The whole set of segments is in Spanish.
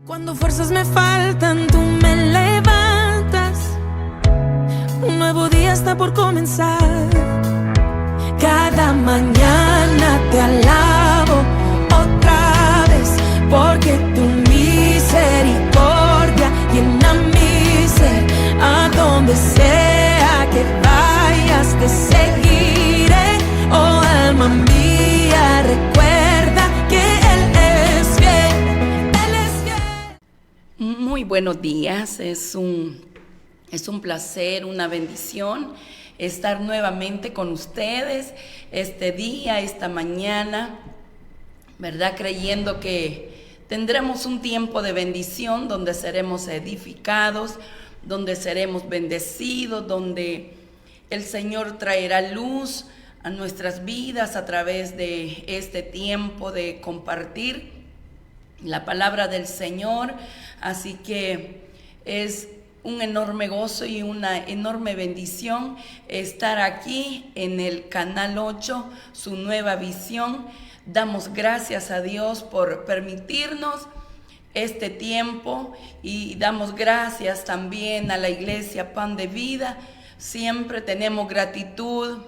Cuando fuerzas me faltan, tú me levantas. Un nuevo día está por comenzar. Cada mañana te alabo otra vez, porque tu misericordia llena mi ser. A donde sea que vayas te seguiré. Oh alma mía, recuerda que Él es fiel. Él es fiel. Muy buenos días, es un placer, una bendición estar nuevamente con ustedes este día, esta mañana, ¿verdad? Creyendo que tendremos un tiempo de bendición donde seremos edificados, donde seremos bendecidos, donde el Señor traerá luz a nuestras vidas a través de este tiempo de compartir la palabra del Señor. Así que es un enorme gozo y una enorme bendición estar aquí en el Canal 8, su nueva visión. Damos gracias a Dios por permitirnos este tiempo y damos gracias también a la Iglesia Pan de Vida. Siempre tenemos gratitud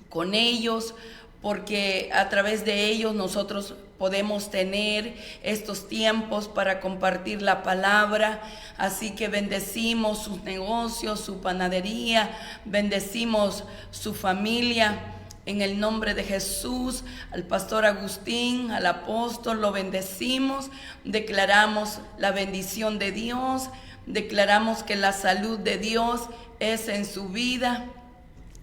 con ellos, porque a través de ellos nosotros podemos tener estos tiempos para compartir la palabra. Así que bendecimos sus negocios, su panadería, bendecimos su familia. En el nombre de Jesús, al pastor Agustín, al apóstol, lo bendecimos. Declaramos la bendición de Dios, declaramos que la salud de Dios es en su vida,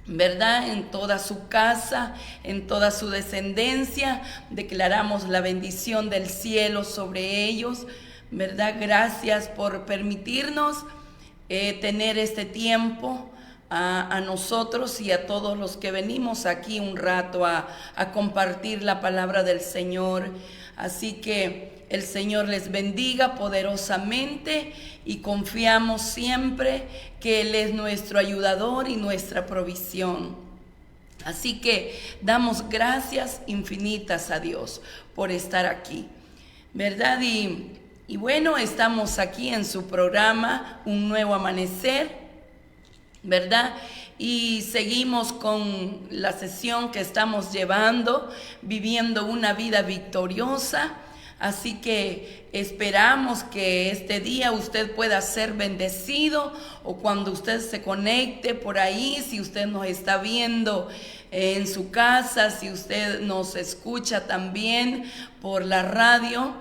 ¿verdad? En toda su casa, en toda su descendencia, declaramos la bendición del cielo sobre ellos, ¿verdad? Gracias por permitirnos tener este tiempo a nosotros y a todos los que venimos aquí un rato a compartir la palabra del Señor. Así que el Señor les bendiga poderosamente y confiamos siempre que Él es nuestro ayudador y nuestra provisión. Así que damos gracias infinitas a Dios por estar aquí, ¿verdad? Y bueno, estamos aquí en su programa Un Nuevo Amanecer, ¿verdad? Y seguimos con la sesión que estamos llevando, viviendo una vida victoriosa. Así que esperamos que este día usted pueda ser bendecido, o cuando usted se conecte por ahí, si usted nos está viendo en su casa, si usted nos escucha también por la radio,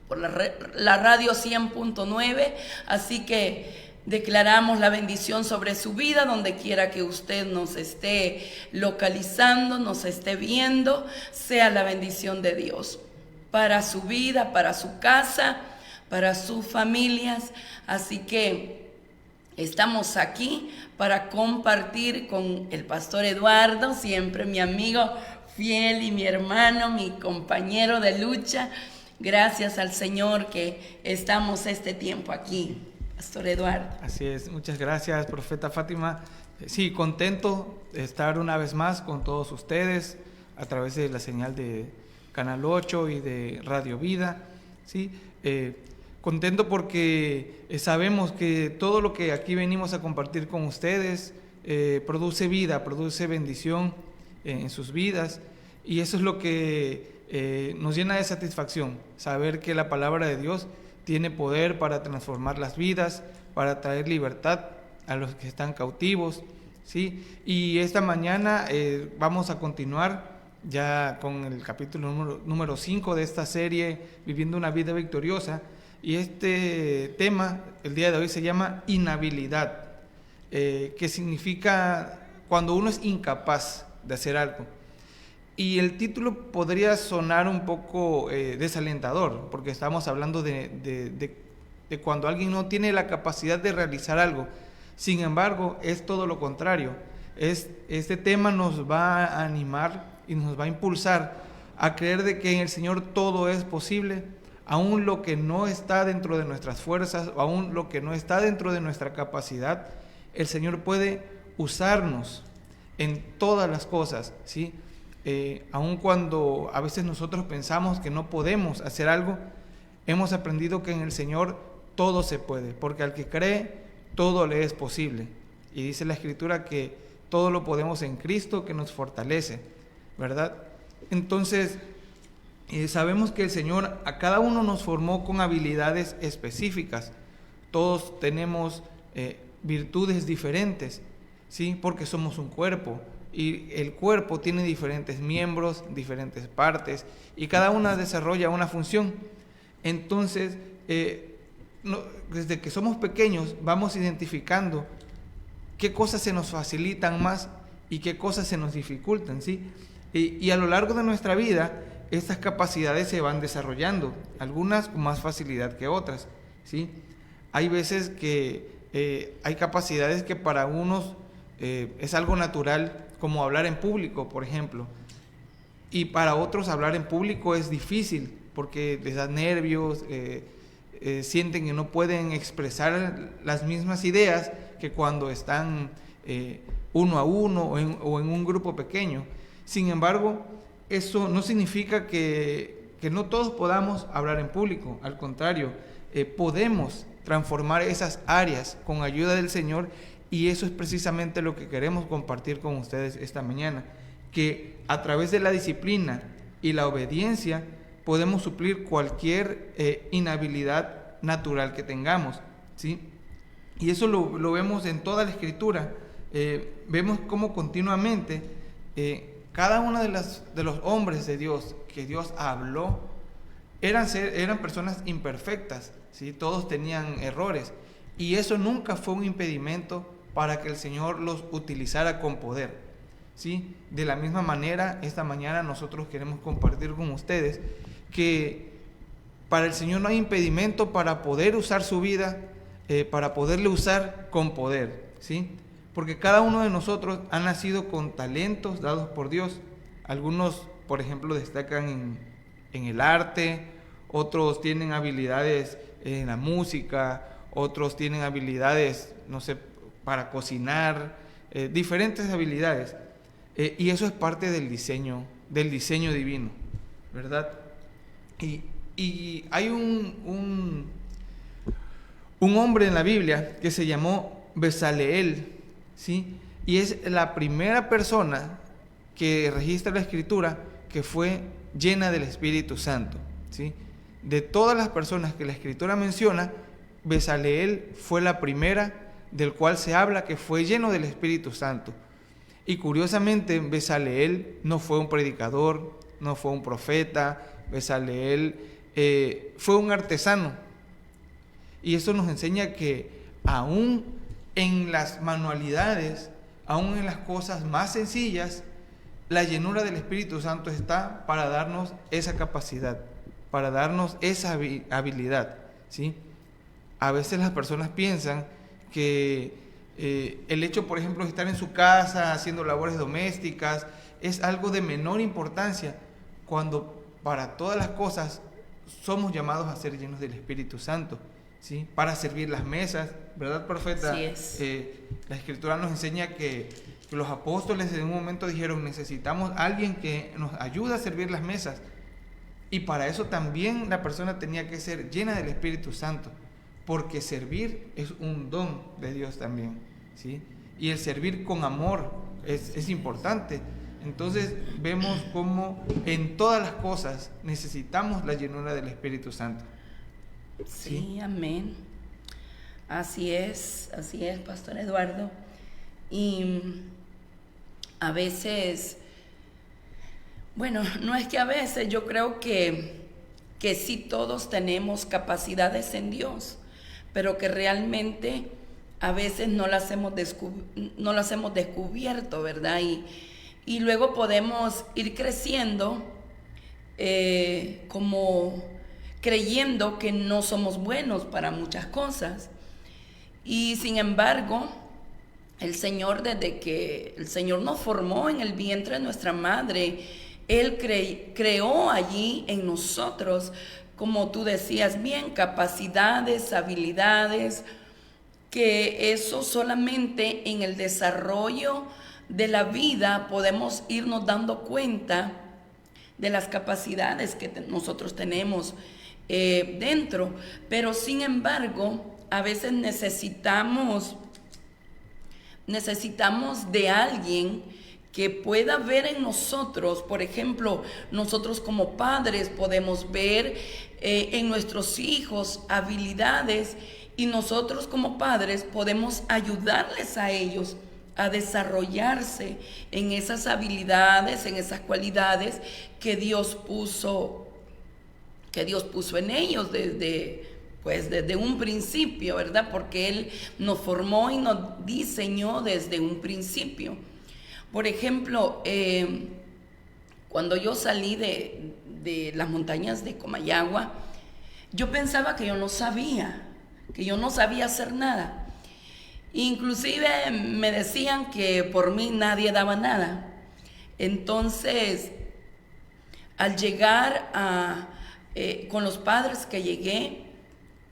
por la radio 100.9, así que declaramos la bendición sobre su vida, donde quiera que usted nos esté localizando, nos esté viendo, sea la bendición de Dios para su vida, para su casa, para sus familias. Así que estamos aquí para compartir con el pastor Eduardo, siempre mi amigo fiel y mi hermano, mi compañero de lucha. Gracias al Señor que estamos este tiempo aquí, pastor Eduardo. Así es, muchas gracias, profeta Fátima. Sí, contento de estar una vez más con todos ustedes a través de la señal de Canal 8 y de Radio Vida. ¿Sí? Contento porque sabemos que todo lo que aquí venimos a compartir con ustedes produce vida, produce bendición en sus vidas, y eso es lo que nos llena de satisfacción, saber que la palabra de Dios tiene poder para transformar las vidas, para traer libertad a los que están cautivos, ¿sí? Y esta mañana vamos a continuar ya con el capítulo número 5 de esta serie, Viviendo una Vida Victoriosa. Y este tema, el día de hoy, se llama inhabilidad, que significa cuando uno es incapaz de hacer algo. Y el título podría sonar un poco desalentador, porque estamos hablando de cuando alguien no tiene la capacidad de realizar algo. Sin embargo, es todo lo contrario. Este tema nos va a animar y nos va a impulsar a creer de que en el Señor todo es posible, aún lo que no está dentro de nuestras fuerzas, aún lo que no está dentro de nuestra capacidad, el Señor puede usarnos en todas las cosas, ¿sí? Aun cuando a veces nosotros pensamos que no podemos hacer algo, hemos aprendido que en el Señor todo se puede, porque al que cree, todo le es posible. Y dice la Escritura que todo lo podemos en Cristo que nos fortalece, ¿verdad? Entonces, sabemos que el Señor a cada uno nos formó con habilidades específicas. Todos tenemos virtudes diferentes, ¿sí? Porque somos un cuerpo y el cuerpo tiene diferentes miembros, diferentes partes, y cada una desarrolla una función. Entonces, desde que somos pequeños vamos identificando qué cosas se nos facilitan más y qué cosas se nos dificultan, ¿sí? Y a lo largo de nuestra vida, estas capacidades se van desarrollando, algunas con más facilidad que otras, ¿sí? Hay veces que hay capacidades que para unos es algo natural, como hablar en público, por ejemplo, y para otros hablar en público es difícil porque les da nervios, sienten que no pueden expresar las mismas ideas que cuando están uno a uno o en un grupo pequeño. Sin embargo, eso no significa que no todos podamos hablar en público. Al contrario, podemos transformar esas áreas con ayuda del Señor, y eso es precisamente lo que queremos compartir con ustedes esta mañana, que a través de la disciplina y la obediencia podemos suplir cualquier inhabilidad natural que tengamos, ¿sí? Y eso lo vemos en toda la Escritura. Vemos cómo continuamente cada uno de los hombres de Dios que Dios habló eran personas imperfectas, ¿sí? Todos tenían errores, y eso nunca fue un impedimento para que el Señor los utilizara con poder, ¿sí? De la misma manera, esta mañana nosotros queremos compartir con ustedes que para el Señor no hay impedimento para poder usar su vida, para poderle usar con poder, ¿sí? Porque cada uno de nosotros ha nacido con talentos dados por Dios. Algunos, por ejemplo, destacan en el arte, otros tienen habilidades en la música, otros tienen habilidades, no sé, para cocinar, diferentes habilidades. Y eso es parte del diseño divino, ¿verdad? Y hay un hombre en la Biblia que se llamó Bezaleel, ¿sí? Y es la primera persona que registra la Escritura que fue llena del Espíritu Santo, ¿sí? De todas las personas que la Escritura menciona, Bezaleel fue la primera del cual se habla que fue lleno del Espíritu Santo. Y curiosamente, Bezaleel no fue un predicador, no fue un profeta. Bezaleel fue un artesano. Y eso nos enseña que aún en las manualidades, aún en las cosas más sencillas, la llenura del Espíritu Santo está para darnos esa capacidad, para darnos esa habilidad, ¿sí? A veces las personas piensan que el hecho, por ejemplo, de estar en su casa haciendo labores domésticas es algo de menor importancia, cuando para todas las cosas somos llamados a ser llenos del Espíritu Santo, ¿sí? Para servir las mesas, ¿verdad, profeta? Así es. La Escritura nos enseña que los apóstoles en un momento dijeron: necesitamos a alguien que nos ayude a servir las mesas, y para eso también la persona tenía que ser llena del Espíritu Santo, porque servir es un don de Dios también, ¿sí? Y el servir con amor es importante. Entonces vemos cómo en todas las cosas necesitamos la llenura del Espíritu Santo. Sí, amén. Así es, Pastor Eduardo. Y a veces, bueno, no es que a veces, yo creo que sí todos tenemos capacidades en Dios, pero que realmente a veces no las hemos descubierto, ¿verdad? Y luego podemos ir creciendo como creyendo que no somos buenos para muchas cosas. Y sin embargo, el Señor, desde que el Señor nos formó en el vientre de nuestra madre, Él creó allí en nosotros, como tú decías bien, capacidades, habilidades, que eso solamente en el desarrollo de la vida podemos irnos dando cuenta de las capacidades que nosotros tenemos. dentro, pero sin embargo, a veces necesitamos de alguien que pueda ver en nosotros. Por ejemplo, nosotros como padres podemos ver en nuestros hijos habilidades, y nosotros como padres podemos ayudarles a ellos a desarrollarse en esas habilidades, en esas cualidades que Dios puso en ellos desde un principio, ¿verdad? Porque Él nos formó y nos diseñó desde un principio. Por ejemplo, cuando yo salí de las montañas de Comayagua, yo pensaba que yo no sabía hacer nada. Inclusive me decían que por mí nadie daba nada. Entonces, al llegar con los padres que llegué,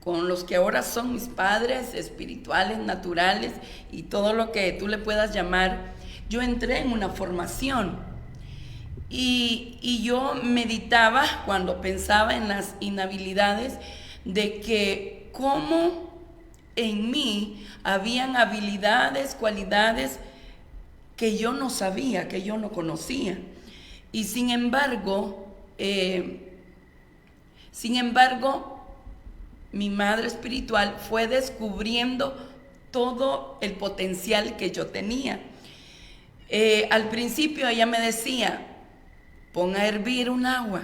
con los que ahora son mis padres espirituales, naturales y todo lo que tú le puedas llamar, yo entré en una formación. Y yo meditaba cuando pensaba en las inhabilidades, de que cómo en mí habían habilidades, cualidades que yo no sabía, que yo no conocía. Y sin embargo, mi madre espiritual fue descubriendo todo el potencial que yo tenía. Al principio ella me decía: pon a hervir un agua,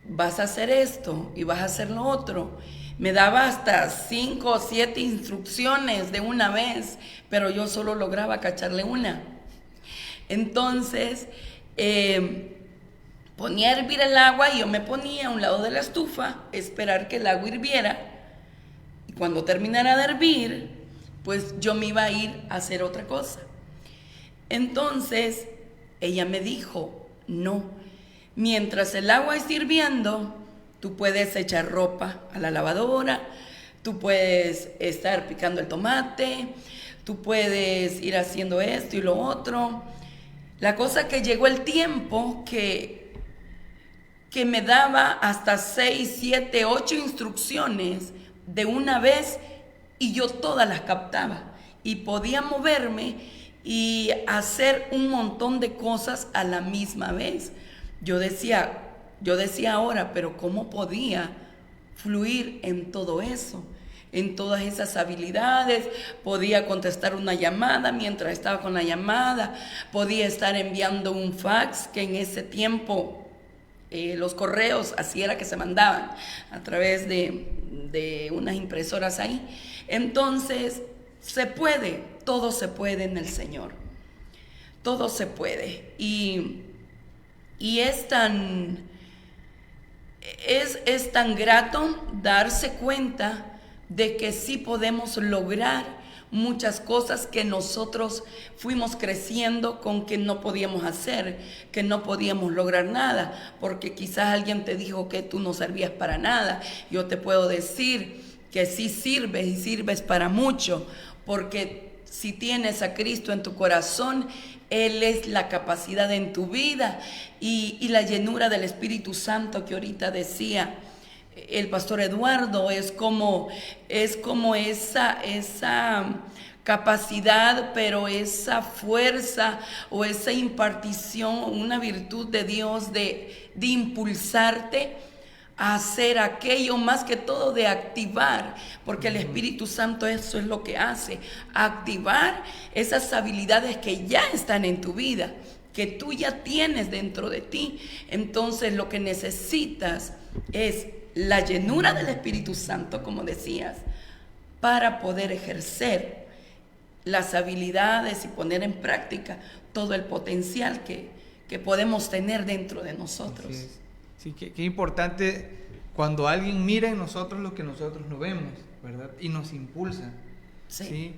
vas a hacer esto y vas a hacer lo otro. Me daba hasta 5 o 7 instrucciones de una vez, pero yo solo lograba cacharle una. Entonces, ponía a hervir el agua y yo me ponía a un lado de la estufa, esperar que el agua hirviera. Y cuando terminara de hervir, pues yo me iba a ir a hacer otra cosa. Entonces, ella me dijo: no, mientras el agua esté hirviendo, tú puedes echar ropa a la lavadora, tú puedes estar picando el tomate, tú puedes ir haciendo esto y lo otro. La cosa que llegó el tiempo que me daba hasta 6, 7, 8 instrucciones de una vez, y yo todas las captaba y podía moverme y hacer un montón de cosas a la misma vez. Yo decía ahora, pero ¿cómo podía fluir en todo eso? En todas esas habilidades. Podía contestar una llamada mientras estaba con la llamada. Podía estar enviando un fax, que en ese tiempo los correos así era que se mandaban, a través de unas impresoras ahí. Entonces, se puede, todo se puede en el Señor. Todo se puede. Y es tan grato darse cuenta de que sí podemos lograr muchas cosas que nosotros fuimos creciendo con que no podíamos hacer, que no podíamos lograr nada, porque quizás alguien te dijo que tú no servías para nada. Yo te puedo decir que sí sirves, y sirves para mucho, porque si tienes a Cristo en tu corazón, Él es la capacidad en tu vida, y la llenura del Espíritu Santo que ahorita decía el pastor Eduardo, es como esa capacidad, pero esa fuerza o esa impartición, una virtud de Dios de impulsarte a hacer aquello, más que todo de activar, porque el Espíritu Santo eso es lo que hace, activar esas habilidades que ya están en tu vida, que tú ya tienes dentro de ti. Entonces lo que necesitas es la llenura del Espíritu Santo, como decías, para poder ejercer las habilidades y poner en práctica todo el potencial que podemos tener dentro de nosotros. Sí, qué importante cuando alguien mira en nosotros lo que nosotros no vemos, ¿verdad? Y nos impulsa. Sí.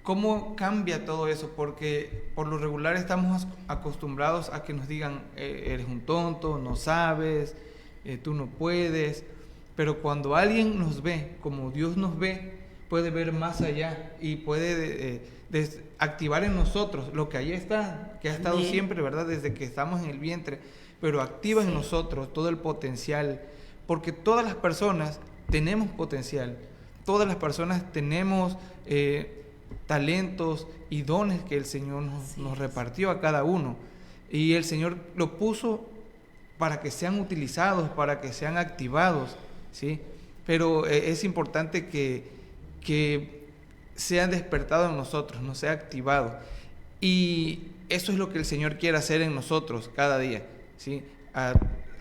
¿Cómo cambia todo eso? Porque por lo regular estamos acostumbrados a que nos digan: eres un tonto, no sabes, tú no puedes. Pero cuando alguien nos ve como Dios nos ve, puede ver más allá y puede activar en nosotros lo que ahí está, que ha estado siempre, ¿verdad? Desde que estamos en el vientre, pero activa en nosotros todo el potencial porque todas las personas tenemos potencial, todas las personas tenemos talentos y dones que el Señor nos repartió a cada uno, y el Señor lo puso para que sean utilizados, para que sean activados, ¿sí? Pero es importante que sean despertados en nosotros, no sea activado. Y eso es lo que el Señor quiere hacer en nosotros cada día, ¿sí?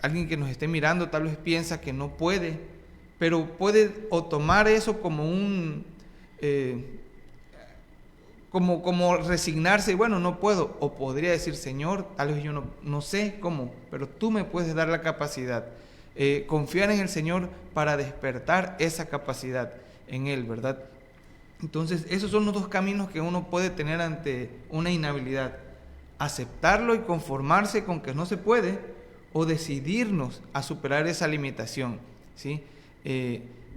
Alguien que nos esté mirando tal vez piensa que no puede, pero puede o tomar eso como como resignarse, y bueno, no puedo, o podría decir, Señor, tal vez yo no sé cómo, pero tú me puedes dar la capacidad. Confiar en el Señor para despertar esa capacidad en Él, ¿verdad? Entonces, esos son los dos caminos que uno puede tener ante una inhabilidad: aceptarlo y conformarse con que no se puede, o decidirnos a superar esa limitación, ¿sí?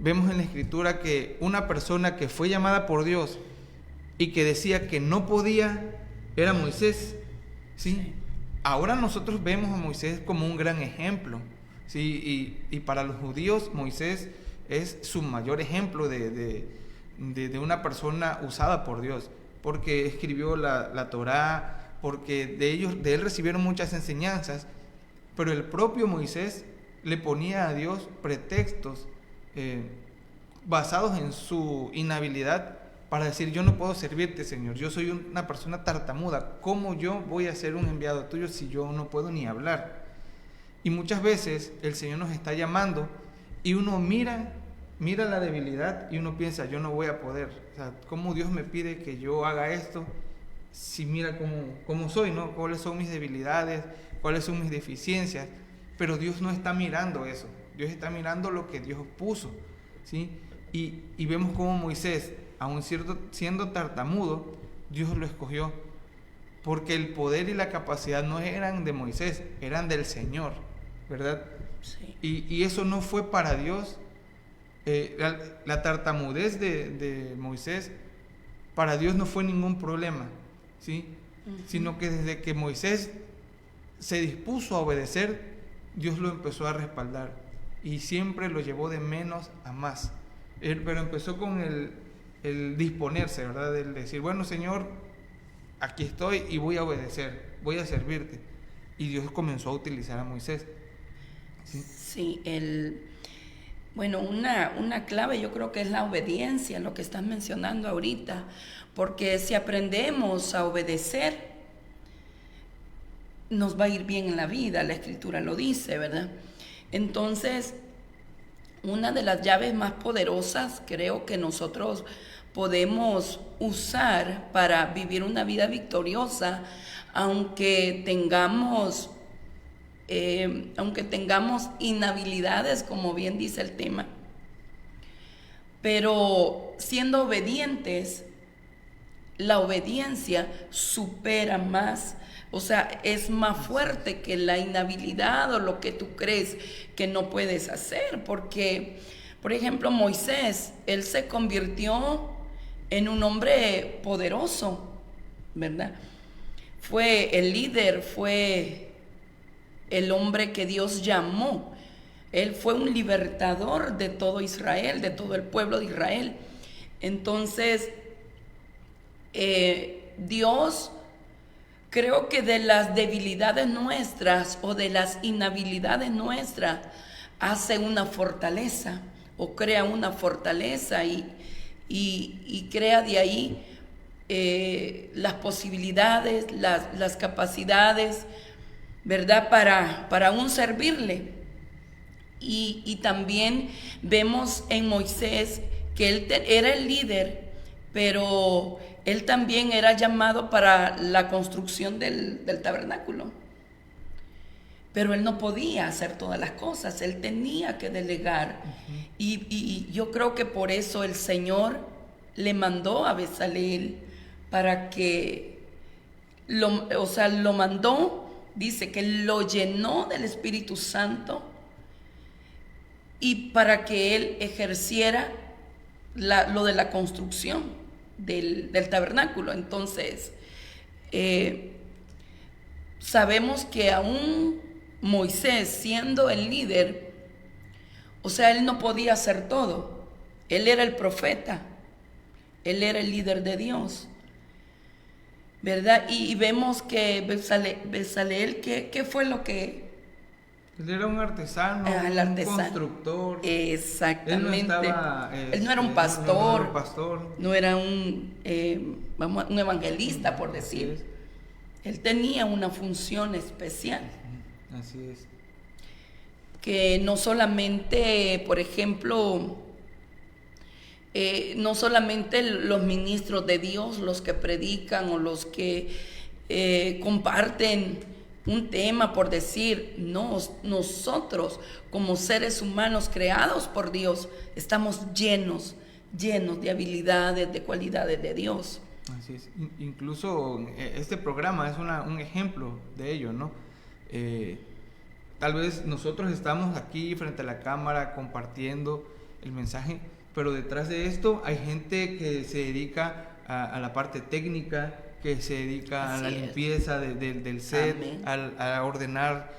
Vemos en la Escritura que una persona que fue llamada por Dios y que decía que no podía era Moisés, ¿sí? Ahora nosotros vemos a Moisés como un gran ejemplo, ¿sí? Y para los judíos Moisés es su mayor ejemplo de una persona usada por Dios, porque escribió la Torá, porque de él recibieron muchas enseñanzas, pero el propio Moisés le ponía a Dios pretextos basados en su inhabilidad para decir: yo no puedo servirte, Señor, yo soy una persona tartamuda, ¿cómo yo voy a ser un enviado tuyo si yo no puedo ni hablar? Y muchas veces el Señor nos está llamando y uno mira la debilidad y uno piensa: yo no voy a poder, o sea, ¿cómo Dios me pide que yo haga esto si mira cómo soy, ¿no? ¿Cuáles son mis debilidades? ¿Cuáles son mis deficiencias? Pero Dios no está mirando eso, Dios está mirando lo que Dios puso, ¿sí? Y vemos cómo Moisés, aun siendo tartamudo, Dios lo escogió, porque el poder y la capacidad no eran de Moisés, eran del Señor, ¿verdad? Sí. Y eso no fue para Dios. La tartamudez de Moisés para Dios no fue ningún problema, ¿sí? Sino que desde que Moisés se dispuso a obedecer, Dios lo empezó a respaldar y siempre lo llevó de menos a más. Pero empezó con el disponerse, ¿verdad? El decir: bueno, Señor, aquí estoy y voy a obedecer, voy a servirte. Y Dios comenzó a utilizar a Moisés. Sí, bueno, una clave yo creo que es la obediencia, lo que estás mencionando ahorita, porque si aprendemos a obedecer, nos va a ir bien en la vida, la Escritura lo dice, ¿verdad? Entonces, una de las llaves más poderosas creo que nosotros podemos usar para vivir una vida victoriosa, aunque tengamos inhabilidades, como bien dice el tema, pero siendo obedientes, la obediencia supera más, o sea, es más fuerte que la inhabilidad o lo que tú crees que no puedes hacer, porque, por ejemplo, Moisés, él se convirtió en un hombre poderoso, ¿verdad? Fue el líder, fue el hombre que Dios llamó. Él fue un libertador de todo Israel, de todo el pueblo de Israel. Entonces, Dios, creo que de las debilidades nuestras o de las inhabilidades nuestras, hace una fortaleza o crea una fortaleza y crea de ahí las posibilidades, las capacidades, ¿verdad? Para aún servirle. Y también vemos en Moisés que él era el líder, pero él también era llamado para la construcción del tabernáculo. Pero él no podía hacer todas las cosas, él tenía que delegar. Y yo creo que por eso el Señor le mandó a Bezaleel para que lo mandó, dice que lo llenó del Espíritu Santo y para que él ejerciera lo de la construcción del tabernáculo. Entonces, sabemos que aún Moisés, siendo el líder, O sea, él no podía hacer todo. Él era el profeta. Él era el líder de Dios. ¿Verdad? Y vemos que Bezaleel, ¿qué fue lo que? Él era un artesano, un constructor. Exactamente. Él no era un pastor. No era un evangelista, por decir. Él tenía una función especial. Así es. Que no solamente, por ejemplo, no solamente los ministros de Dios, los que predican o los que comparten un tema, por decir, no, nosotros como seres humanos creados por Dios estamos llenos de habilidades, de cualidades de Dios. Así es. Incluso este programa es un ejemplo de ello, ¿no? Tal vez nosotros estamos aquí frente a la cámara compartiendo el mensaje, pero detrás de esto hay gente que se dedica a la parte técnica, que se dedica a la limpieza del set, a ordenar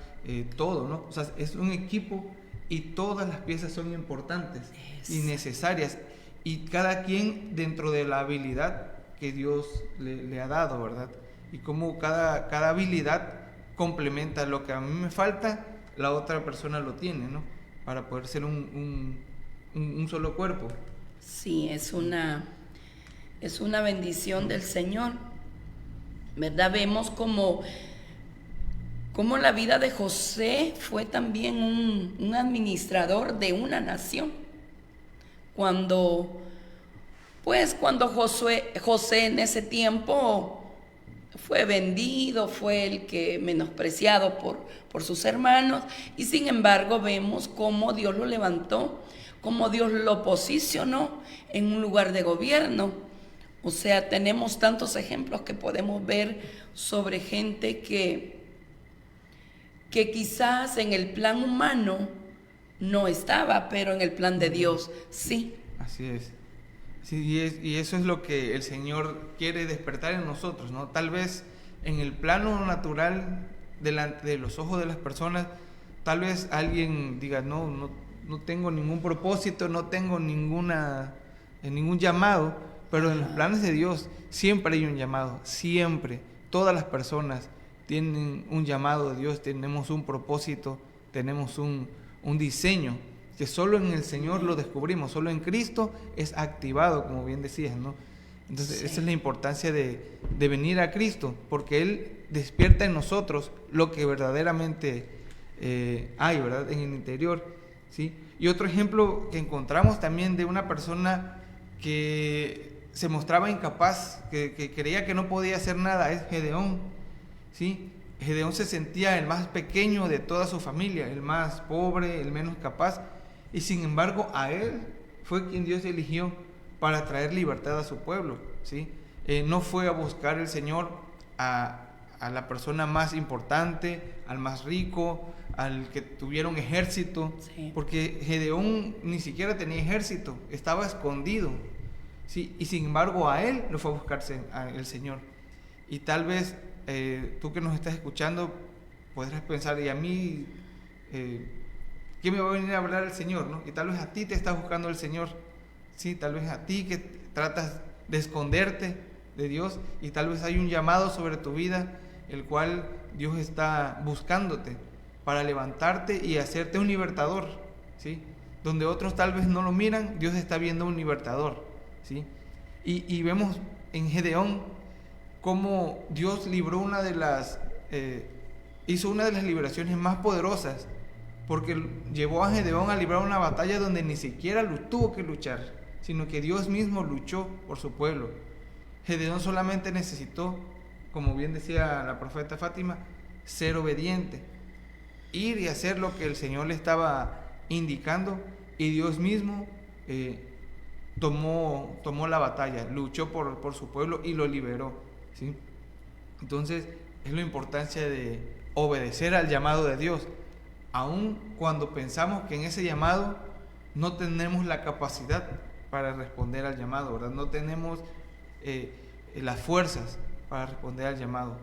todo, ¿no? O sea, es un equipo y todas las piezas son importantes y necesarias, y cada quien dentro de la habilidad que Dios le ha dado, ¿verdad? Y cómo cada habilidad complementa lo que a mí me falta, la otra persona lo tiene, ¿no? Para poder ser un solo cuerpo. Sí, es una bendición del Señor, ¿verdad? Vemos como la vida de José fue también un administrador de una nación. Cuando José en ese tiempo fue vendido, fue el que menospreciado por sus hermanos, y sin embargo vemos cómo Dios lo levantó, cómo Dios lo posicionó en un lugar de gobierno. O sea, tenemos tantos ejemplos que podemos ver sobre gente que quizás en el plan humano no estaba, pero en el plan de Dios sí. Así es. Sí, y eso es lo que el Señor quiere despertar en nosotros, ¿no? Tal vez en el plano natural, delante de los ojos de las personas, tal vez alguien diga, no tengo ningún propósito, no tengo ningún llamado, pero en los planes de Dios siempre hay un llamado, siempre. Todas las personas tienen un llamado de Dios, tenemos un propósito, tenemos un diseño, que solo en el Señor lo descubrimos, solo en Cristo es activado, como bien decías, ¿no? Entonces esa es la importancia de venir a Cristo, porque Él despierta en nosotros lo que verdaderamente hay, ¿verdad? En el interior, ¿sí? Y otro ejemplo que encontramos también de una persona que se mostraba incapaz, que creía que no podía hacer nada, es Gedeón, ¿sí? Gedeón se sentía el más pequeño de toda su familia, el más pobre, el menos capaz, y sin embargo a él fue quien Dios eligió para traer libertad a su pueblo, ¿sí? No fue a buscar el Señor a la persona más importante, al más rico, al que tuviera un ejército, sí, porque Gedeón ni siquiera tenía ejército, estaba escondido, ¿sí? Y sin embargo a él lo fue a buscarse el Señor. Y tal vez tú que nos estás escuchando podrás pensar, y a mí ¿qué me va a venir a hablar el Señor, ¿no? Y tal vez a ti te está buscando el Señor, sí, tal vez a ti que tratas de esconderte de Dios, y tal vez hay un llamado sobre tu vida el cual Dios está buscándote para levantarte y hacerte un libertador, ¿sí? Donde otros tal vez no lo miran, Dios está viendo un libertador, ¿sí? Y vemos en Gedeón cómo Dios libró hizo una de las liberaciones más poderosas, porque llevó a Gedeón a librar una batalla donde ni siquiera tuvo que luchar, sino que Dios mismo luchó por su pueblo. Gedeón solamente necesitó, como bien decía la profeta Fátima, ser obediente, ir y hacer lo que el Señor le estaba indicando, y Dios mismo tomó la batalla, luchó por su pueblo y lo liberó, ¿sí? Entonces es la importancia de obedecer al llamado de Dios, aun cuando pensamos que en ese llamado no tenemos la capacidad para responder al llamado, ¿verdad? No tenemos las fuerzas para responder al llamado,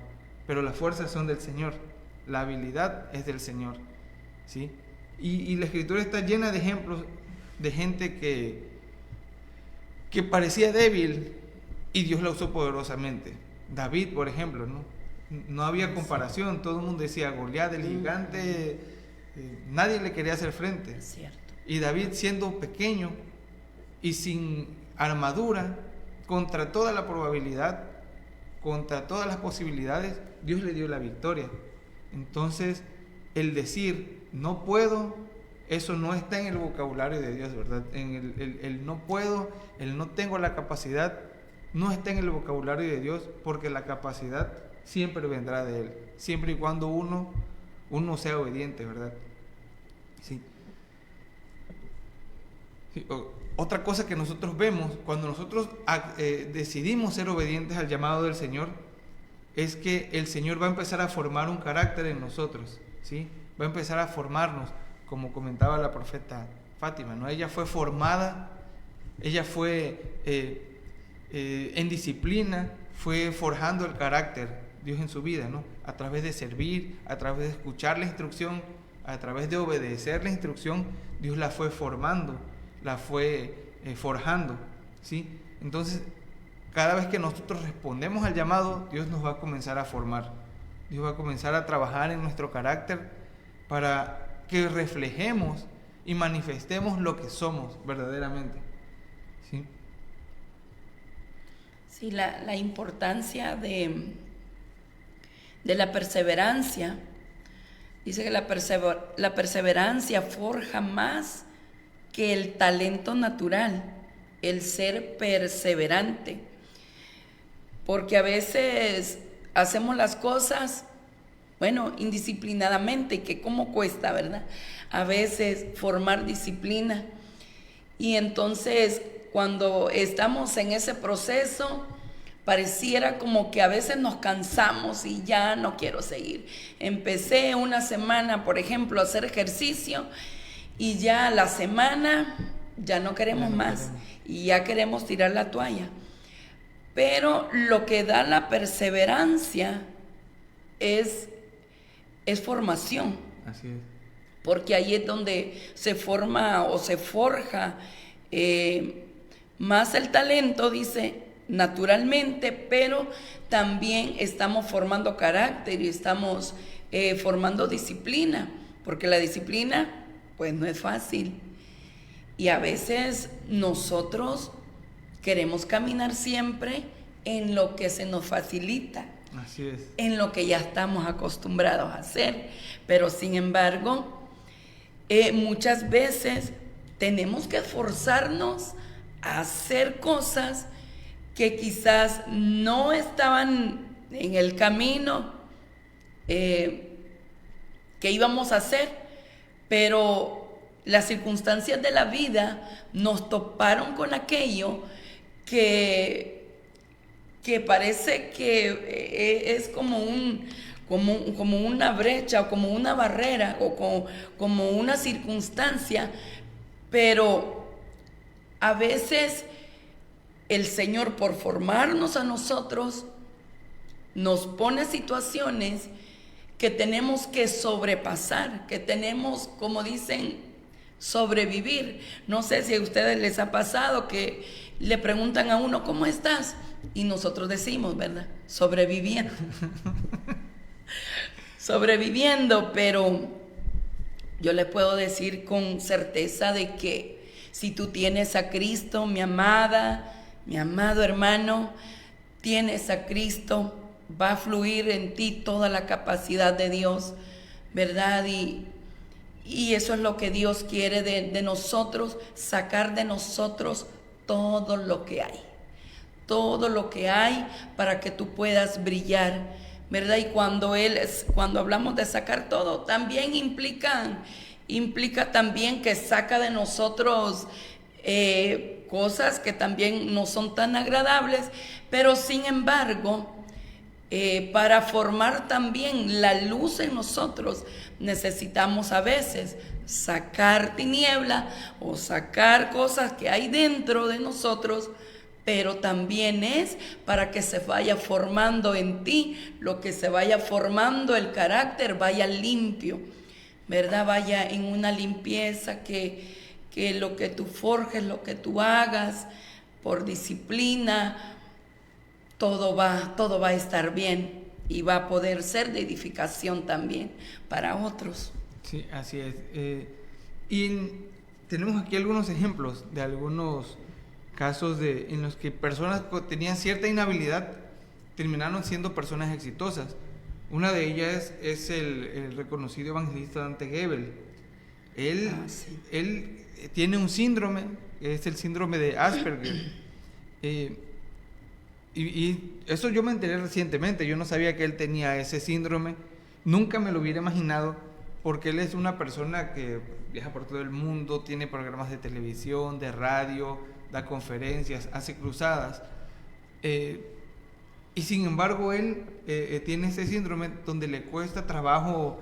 pero las fuerzas son del Señor, la habilidad es del Señor, ¿sí? Y la Escritura está llena de ejemplos de gente que parecía débil y Dios la usó poderosamente. David, por ejemplo, no había comparación, todo el mundo decía Goliat, el gigante, nadie le quería hacer frente. Es cierto. Y David, siendo pequeño y sin armadura, contra toda la probabilidad, contra todas las posibilidades, Dios le dio la victoria. Entonces, el decir no puedo, eso no está en el vocabulario de Dios, ¿verdad? En el no puedo, el no tengo la capacidad, no está en el vocabulario de Dios, porque la capacidad siempre vendrá de Él, siempre y cuando uno sea obediente, ¿verdad? Sí. Sí. Otra cosa que nosotros vemos cuando nosotros decidimos ser obedientes al llamado del Señor es que el Señor va a empezar a formar un carácter en nosotros, ¿sí? Va a empezar a formarnos, como comentaba la profeta Fátima, ¿no? Ella fue formada, ella fue en disciplina, fue forjando el carácter Dios en su vida, ¿no? A través de servir, a través de escuchar la instrucción, a través de obedecer la instrucción, Dios la fue formando, la fue forjando, ¿sí? Entonces, cada vez que nosotros respondemos al llamado, Dios nos va a comenzar a formar. Dios va a comenzar a trabajar en nuestro carácter para que reflejemos y manifestemos lo que somos verdaderamente, ¿sí? Sí, la importancia de la perseverancia. Dice que la perseverancia forja más que el talento natural, el ser perseverante. Porque a veces hacemos las cosas, indisciplinadamente, que cómo cuesta, ¿verdad? A veces formar disciplina. Y entonces, cuando estamos en ese proceso, pareciera como que a veces nos cansamos y ya no quiero seguir. Empecé una semana, por ejemplo, a hacer ejercicio y ya la semana ya no queremos más y ya queremos tirar la toalla. Pero lo que da la perseverancia es formación. Así es. Porque ahí es donde se forma o se forja más el talento, dice, naturalmente, pero también estamos formando carácter y estamos formando disciplina, porque la disciplina pues no es fácil y a veces nosotros queremos caminar siempre en lo que se nos facilita. Así es. En lo que ya estamos acostumbrados a hacer, pero sin embargo muchas veces tenemos que esforzarnos a hacer cosas que quizás no estaban en el camino que íbamos a hacer, pero las circunstancias de la vida nos toparon con aquello que parece que es como una brecha o como una barrera o como una circunstancia, pero a veces el Señor, por formarnos a nosotros, nos pone situaciones que tenemos que sobrepasar, que tenemos, como dicen, sobrevivir. No sé si a ustedes les ha pasado que le preguntan a uno, ¿cómo estás? Y nosotros decimos, ¿verdad? Sobreviviendo. Sobreviviendo, pero yo les puedo decir con certeza de que si tú tienes a Cristo, mi amada, mi amado hermano, tienes a Cristo, va a fluir en ti toda la capacidad de Dios, ¿verdad? Y eso es lo que Dios quiere de nosotros, sacar de nosotros todo lo que hay. Todo lo que hay para que tú puedas brillar, ¿verdad? Y cuando hablamos de sacar todo, también implica también que saca de nosotros cosas que también no son tan agradables, pero sin embargo, para formar también la luz en nosotros, necesitamos a veces sacar tiniebla o sacar cosas que hay dentro de nosotros, pero también es para que se vaya formando en ti, lo que se vaya formando el carácter vaya limpio, ¿verdad? Vaya en una limpieza, que lo que tú forjes, lo que tú hagas por disciplina, todo va a estar bien y va a poder ser de edificación también para otros. Sí, así es. Y tenemos aquí algunos ejemplos de algunos casos en los que personas que tenían cierta inhabilidad terminaron siendo personas exitosas. Una de ellas es el reconocido evangelista Dante Gebel. Él tiene un síndrome, es el síndrome de Asperger. Y eso yo me enteré recientemente. Yo no sabía que él tenía ese síndrome. Nunca me lo hubiera imaginado, porque él es una persona que viaja por todo el mundo, tiene programas de televisión, de radio, da conferencias, hace cruzadas. Y sin embargo él tiene ese síndrome donde le cuesta trabajo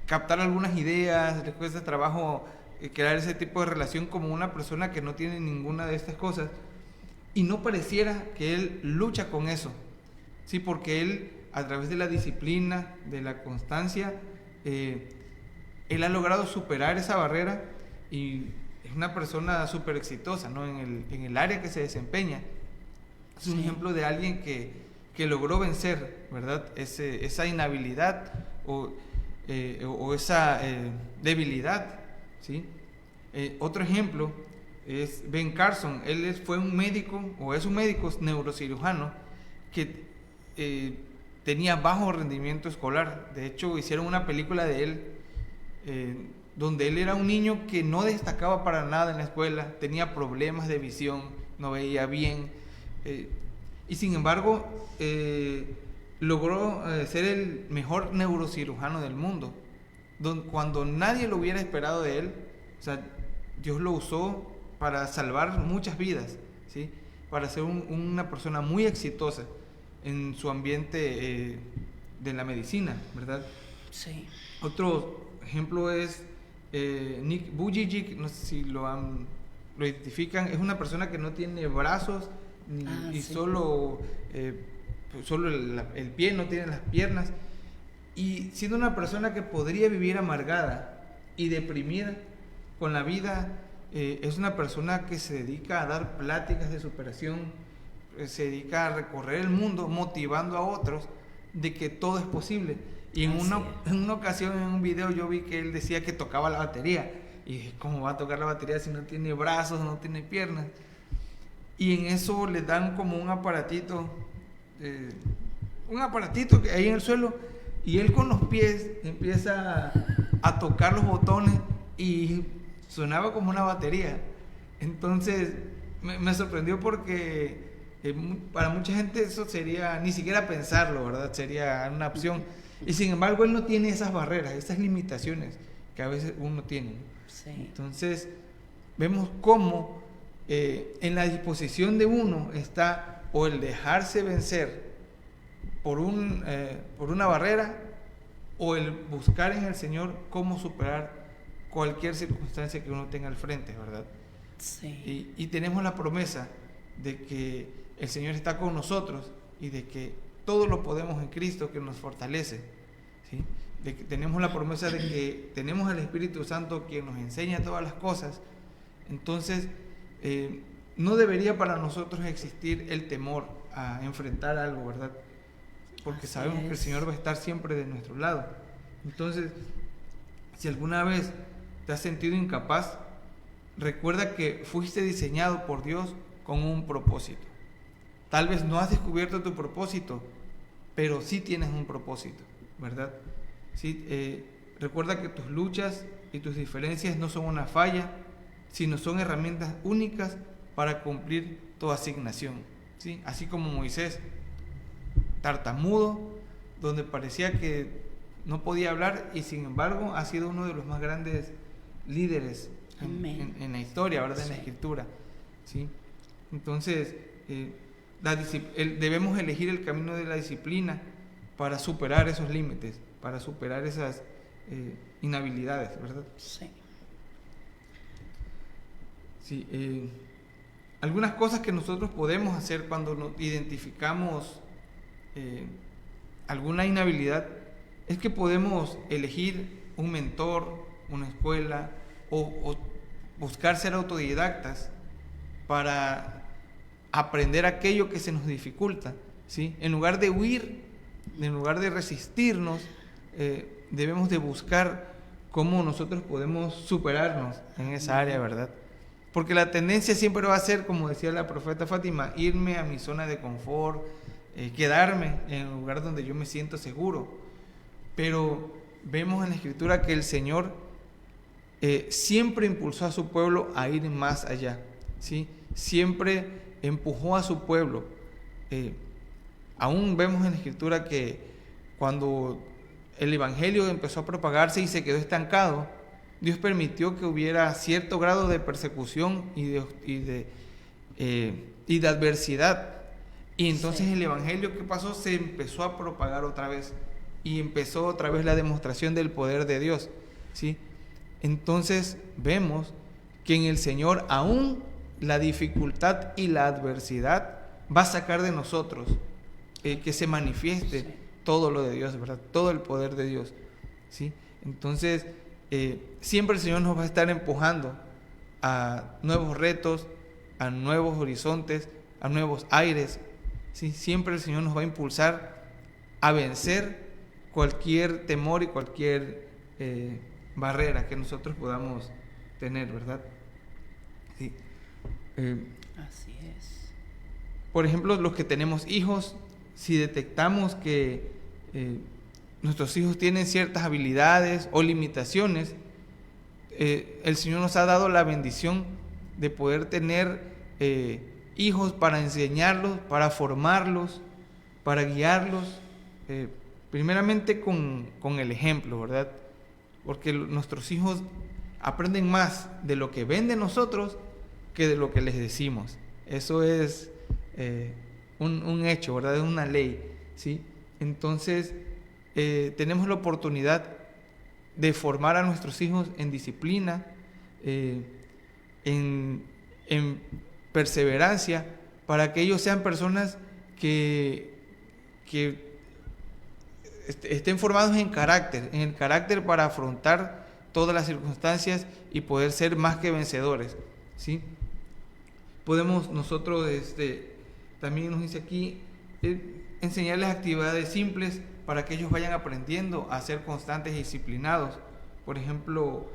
captar algunas ideas, le cuesta trabajo crear ese tipo de relación como una persona que no tiene ninguna de estas cosas. Y no pareciera que él lucha con eso, ¿sí? Porque él, a través de la disciplina, de la constancia, él ha logrado superar esa barrera y es una persona súper exitosa, ¿no? en el área que se desempeña. Es un ejemplo de alguien que logró vencer, ¿verdad? Esa inhabilidad o esa debilidad, ¿sí? Otro ejemplo es Ben Carson. Él fue un médico, o es un médico neurocirujano que tenía bajo rendimiento escolar. De hecho, hicieron una película de él donde él era un niño que no destacaba para nada en la escuela, tenía problemas de visión, no veía bien, y sin embargo logró ser el mejor neurocirujano del mundo, cuando nadie lo hubiera esperado de él. O sea, Dios lo usó para salvar muchas vidas, ¿sí? Para ser una persona muy exitosa en su ambiente de la medicina, ¿verdad? Sí. Otro ejemplo es Nick Vujicic, no sé si lo identifican. Es una persona que no tiene brazos y sí, solo el pie, no tiene las piernas, y siendo una persona que podría vivir amargada y deprimida con la vida, es una persona que se dedica a dar pláticas de superación, se dedica a recorrer el mundo motivando a otros de que todo es posible. Y en una ocasión, en un video, yo vi que él decía que tocaba la batería. Y dije, ¿cómo va a tocar la batería si no tiene brazos, no tiene piernas? Y en eso le dan como un aparatito que hay en el suelo, y él con los pies empieza a tocar los botones y sonaba como una batería. Entonces me sorprendió porque para mucha gente eso sería, ni siquiera pensarlo, ¿verdad? Sería una opción. Y sin embargo él no tiene esas barreras, esas limitaciones que a veces uno tiene. Sí. Entonces vemos cómo en la disposición de uno está o el dejarse vencer por una barrera, o el buscar en el Señor cómo superar cualquier circunstancia que uno tenga al frente, ¿verdad? Sí. Y tenemos la promesa de que el Señor está con nosotros y de que todo lo podemos en Cristo que nos fortalece, ¿sí? De que tenemos la promesa de que tenemos al Espíritu Santo quien nos enseña todas las cosas. Entonces no debería para nosotros existir el temor a enfrentar algo, ¿verdad? Porque así sabemos que el Señor va a estar siempre de nuestro lado. Entonces, si alguna vez te has sentido incapaz, recuerda que fuiste diseñado por Dios con un propósito. Tal vez no has descubierto tu propósito, pero sí tienes un propósito, ¿verdad? Sí, recuerda que tus luchas y tus diferencias no son una falla, sino son herramientas únicas para cumplir tu asignación, ¿sí? Así como Moisés, tartamudo, donde parecía que no podía hablar, y sin embargo ha sido uno de los más grandes líderes en la historia, ¿verdad? Sí. En la escritura, ¿sí? Entonces debemos elegir el camino de la disciplina para superar esos límites, para superar esas inhabilidades, ¿verdad? Sí. Sí, algunas cosas que nosotros podemos hacer cuando nos identificamos alguna inhabilidad es que podemos elegir un mentor, una escuela, o buscar ser autodidactas para aprender aquello que se nos dificulta, ¿sí? En lugar de huir, en lugar de resistirnos, debemos de buscar cómo nosotros podemos superarnos en esa área, ¿verdad? Porque la tendencia siempre va a ser, como decía la profeta Fátima, irme a mi zona de confort, quedarme en el lugar donde yo me siento seguro. Pero vemos en la Escritura que el Señor siempre impulsó a su pueblo a ir más allá, ¿sí? Siempre empujó a su pueblo. Aún vemos en la Escritura que cuando el Evangelio empezó a propagarse y se quedó estancado, Dios permitió que hubiera cierto grado de persecución y de adversidad. Y entonces el Evangelio, ¿qué pasó? Se empezó a propagar otra vez. Y empezó otra vez la demostración del poder de Dios, ¿sí? Entonces vemos que en el Señor aún la dificultad y la adversidad va a sacar de nosotros que se manifieste todo lo de Dios, ¿verdad? Todo el poder de Dios, ¿sí? Entonces siempre el Señor nos va a estar empujando a nuevos retos, a nuevos horizontes, a nuevos aires, ¿sí? Siempre el Señor nos va a impulsar a vencer cualquier temor y cualquier barrera que nosotros podamos tener, ¿verdad? Sí. Así es. Por ejemplo, los que tenemos hijos, si detectamos que nuestros hijos tienen ciertas habilidades o limitaciones, el Señor nos ha dado la bendición de poder tener hijos para enseñarlos, para formarlos, para guiarlos, primeramente con el ejemplo, ¿verdad? Porque nuestros hijos aprenden más de lo que ven de nosotros que de lo que les decimos. Eso es un hecho, ¿verdad? Es una ley, ¿sí? Entonces, tenemos la oportunidad de formar a nuestros hijos en disciplina, en perseverancia, para que ellos sean personas que estén formados en el carácter para afrontar todas las circunstancias y poder ser más que vencedores, ¿sí? Podemos nosotros, también nos dice aquí, enseñarles actividades simples para que ellos vayan aprendiendo a ser constantes y disciplinados. Por ejemplo,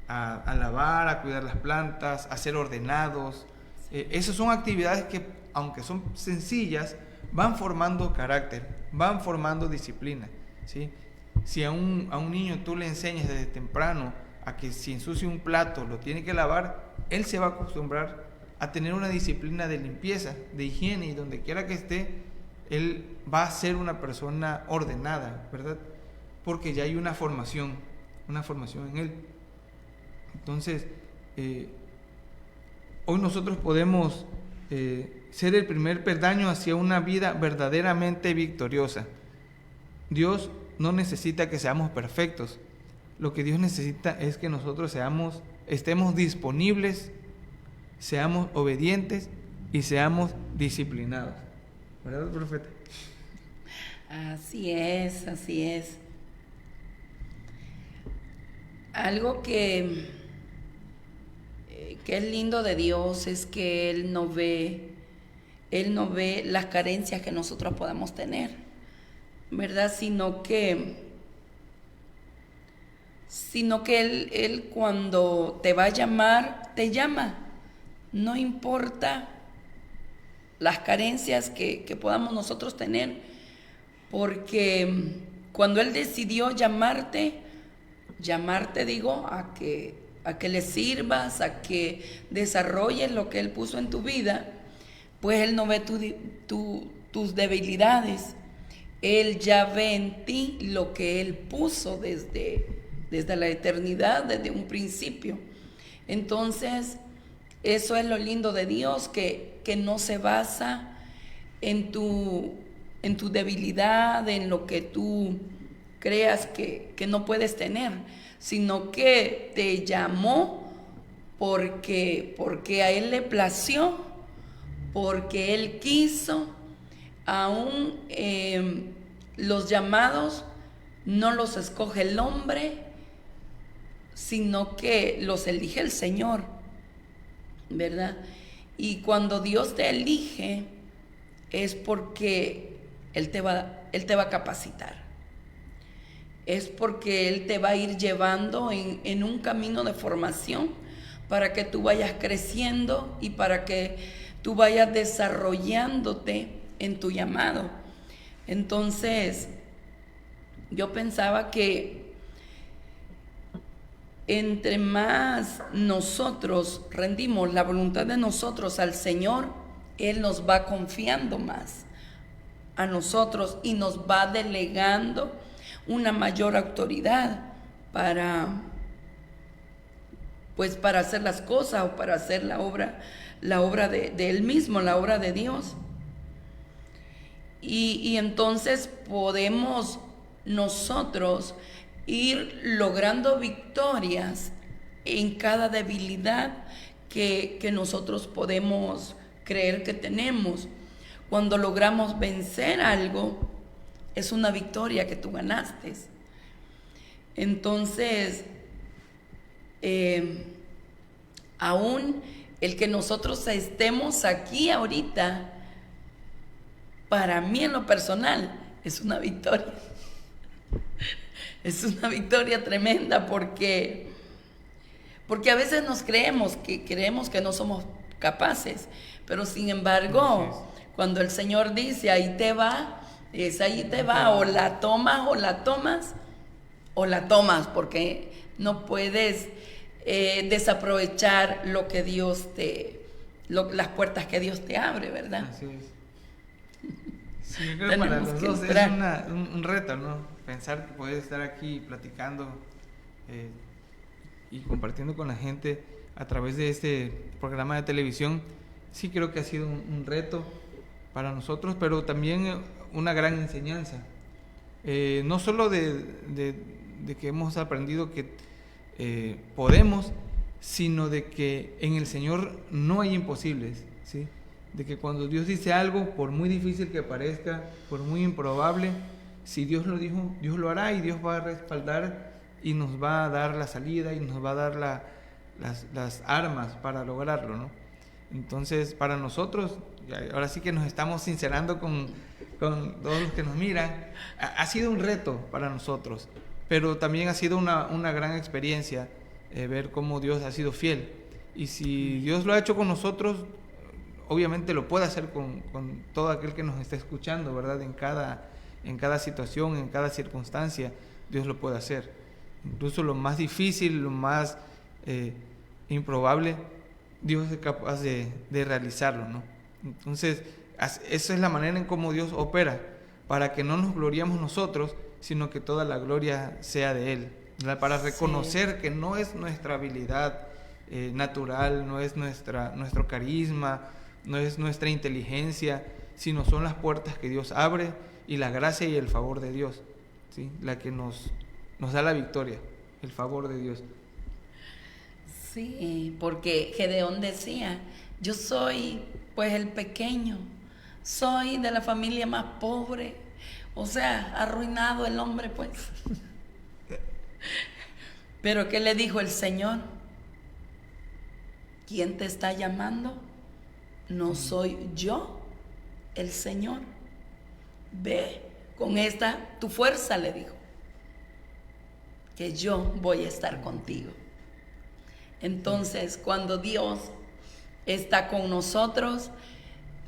a lavar, a cuidar las plantas, a ser ordenados. Esas son actividades que, aunque son sencillas, van formando carácter, van formando disciplina, ¿sí? Si a un niño tú le enseñas desde temprano a que si ensucia un plato lo tiene que lavar, él se va a acostumbrar a tener una disciplina de limpieza, de higiene, y donde quiera que esté, él va a ser una persona ordenada, ¿verdad? Porque ya hay una formación en él. Entonces, hoy nosotros podemos ser el primer peldaño hacia una vida verdaderamente victoriosa. Dios no necesita que seamos perfectos. Lo que Dios necesita es que nosotros estemos disponibles, seamos obedientes y seamos disciplinados. ¿Verdad, profeta? Así es, así es. Algo que es lindo de Dios es que Él no ve las carencias que nosotros podamos tener, ¿verdad? Sino que Él cuando te va a llamar, te llama. No importa las carencias que podamos nosotros tener, porque cuando Él decidió llamarte digo, a que le sirvas, a que desarrolles lo que Él puso en tu vida, pues Él no ve tus debilidades. Él ya ve en ti lo que Él puso desde la eternidad, desde un principio. Entonces, eso es lo lindo de Dios, que no se basa en tu debilidad, en lo que tú creas que no puedes tener, sino que te llamó porque a Él le plació, porque Él quiso. Aún los llamados no los escoge el hombre, sino que los elige el Señor, ¿verdad? Y cuando Dios te elige, es porque Él te va a capacitar. Es porque Él te va a ir llevando en un camino de formación para que tú vayas creciendo y para que tú vayas desarrollándote en tu llamado. Entonces, yo pensaba que entre más nosotros rendimos la voluntad de nosotros al Señor, Él nos va confiando más a nosotros y nos va delegando una mayor autoridad para hacer las cosas o para hacer la obra de Él mismo, la obra de Dios. Y entonces podemos nosotros ir logrando victorias en cada debilidad que nosotros podemos creer que tenemos. Cuando logramos vencer algo, es una victoria que tú ganaste. Entonces, aún el que nosotros estemos aquí ahorita, para mí en lo personal, es una victoria. Es una victoria tremenda porque a veces nos creemos que no somos capaces, pero sin embargo, cuando el Señor dice, ahí te va, o la tomas, o la tomas, porque no puedes desaprovechar lo que Dios las puertas que Dios te abre, ¿verdad? Así es. Sí, yo creo que para los dos es un reto, ¿no? Pensar que puedes estar aquí platicando y compartiendo con la gente a través de este programa de televisión, sí creo que ha sido un reto para nosotros, pero también una gran enseñanza. No solo de que hemos aprendido que podemos, sino de que en el Señor no hay imposibles, ¿sí? De que cuando Dios dice algo, por muy difícil que parezca, por muy improbable, si Dios lo dijo, Dios lo hará y Dios va a respaldar y nos va a dar la salida y nos va a dar las armas para lograrlo, ¿no? Entonces, para nosotros, ahora sí que nos estamos sincerando con todos los que nos miran, ha sido un reto para nosotros, pero también ha sido una gran experiencia ver cómo Dios ha sido fiel. Y si Dios lo ha hecho con nosotros, obviamente lo puede hacer con todo aquel que nos está escuchando, ¿verdad? En cada situación, en cada circunstancia, Dios lo puede hacer. Incluso lo más difícil, lo más improbable, Dios es capaz de realizarlo, ¿no? Entonces, esa es la manera en cómo Dios opera, para que no nos gloriamos nosotros, sino que toda la gloria sea de Él, ¿verdad? Para reconocer que no es nuestra habilidad natural, no es nuestro carisma, no es nuestra inteligencia, sino son las puertas que Dios abre y la gracia y el favor de Dios, ¿sí? La que nos da la victoria, el favor de Dios. Sí, porque Gedeón decía, yo soy pues el pequeño, soy de la familia más pobre, o sea, arruinado el hombre pues. Pero ¿qué le dijo el Señor? ¿Quién te está llamando? No soy yo, el Señor. Ve con esta tu fuerza, le dijo, que yo voy a estar contigo. Entonces, cuando Dios está con nosotros,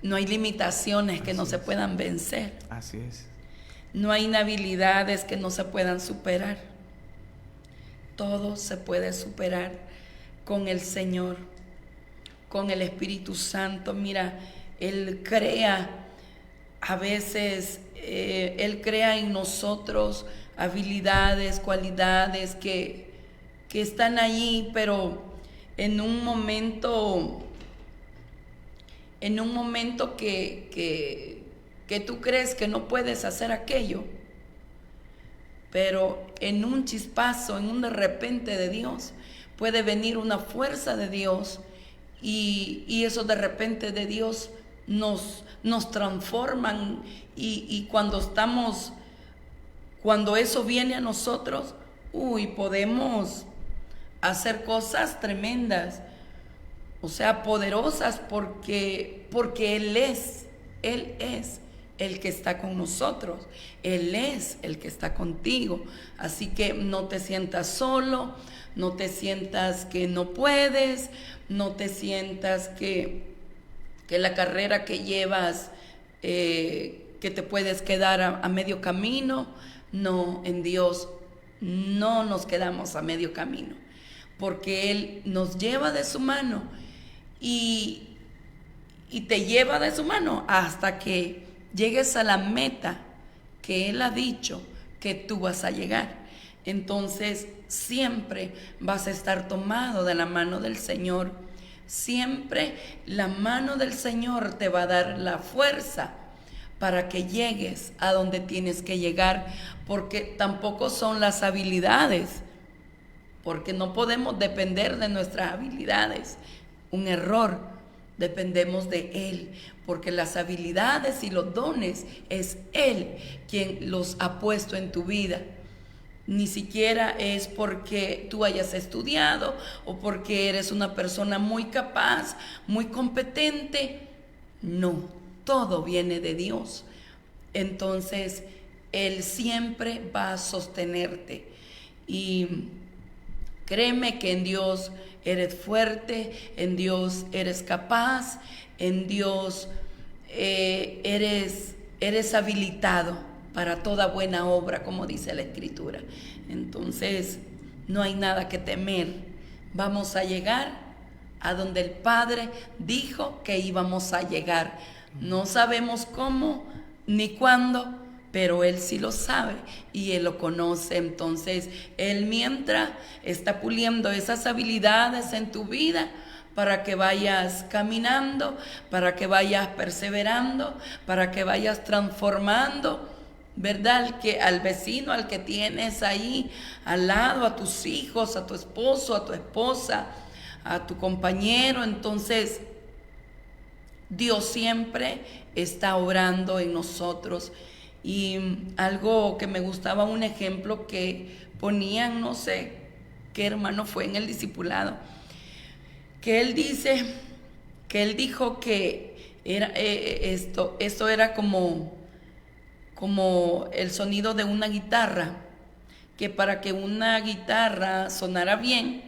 no hay limitaciones que no se puedan vencer. Así es. No hay inhabilidades que no se puedan superar. Todo se puede superar con el Señor, con el Espíritu Santo. Mira, Él crea, a veces, Él crea en nosotros habilidades, cualidades que están allí, pero en un momento que tú crees que no puedes hacer aquello, pero en un chispazo, en un de repente de Dios, puede venir una fuerza de Dios y eso de repente de Dios nos transforman y cuando estamos cuando eso viene a nosotros, podemos hacer cosas tremendas, o sea, poderosas, porque Él es el que está con nosotros, Él es el que está contigo. Así que no te sientas solo, no te sientas que no puedes, no te sientas que la carrera que llevas, que te puedes quedar a medio camino. No, en Dios no nos quedamos a medio camino, porque Él nos lleva de su mano y te lleva de su mano hasta que llegues a la meta que Él ha dicho que tú vas a llegar. Entonces siempre vas a estar tomado de la mano del Señor. Siempre la mano del Señor te va a dar la fuerza para que llegues a donde tienes que llegar, porque tampoco son las habilidades, porque no podemos depender de nuestras habilidades. Un error, dependemos de Él, porque las habilidades y los dones es Él quien los ha puesto en tu vida. Ni siquiera es porque tú hayas estudiado o porque eres una persona muy capaz, muy competente. No, todo viene de Dios. Entonces, Él siempre va a sostenerte. Y créeme que en Dios eres fuerte, en Dios eres capaz, en Dios eres habilitado para toda buena obra, como dice la Escritura. Entonces, no hay nada que temer. Vamos a llegar a donde el Padre dijo que íbamos a llegar. No sabemos cómo ni cuándo, pero Él sí lo sabe y Él lo conoce. Entonces, Él mientras está puliendo esas habilidades en tu vida para que vayas caminando, para que vayas perseverando, para que vayas transformando, ¿verdad? Que al vecino, al que tienes ahí al lado, a tus hijos, a tu esposo, a tu esposa, a tu compañero. Entonces, Dios siempre está obrando en nosotros. Y algo que me gustaba, un ejemplo que ponían, no sé qué hermano fue en el discipulado, que él dijo que era, esto era como el sonido de una guitarra, que para que una guitarra sonara bien,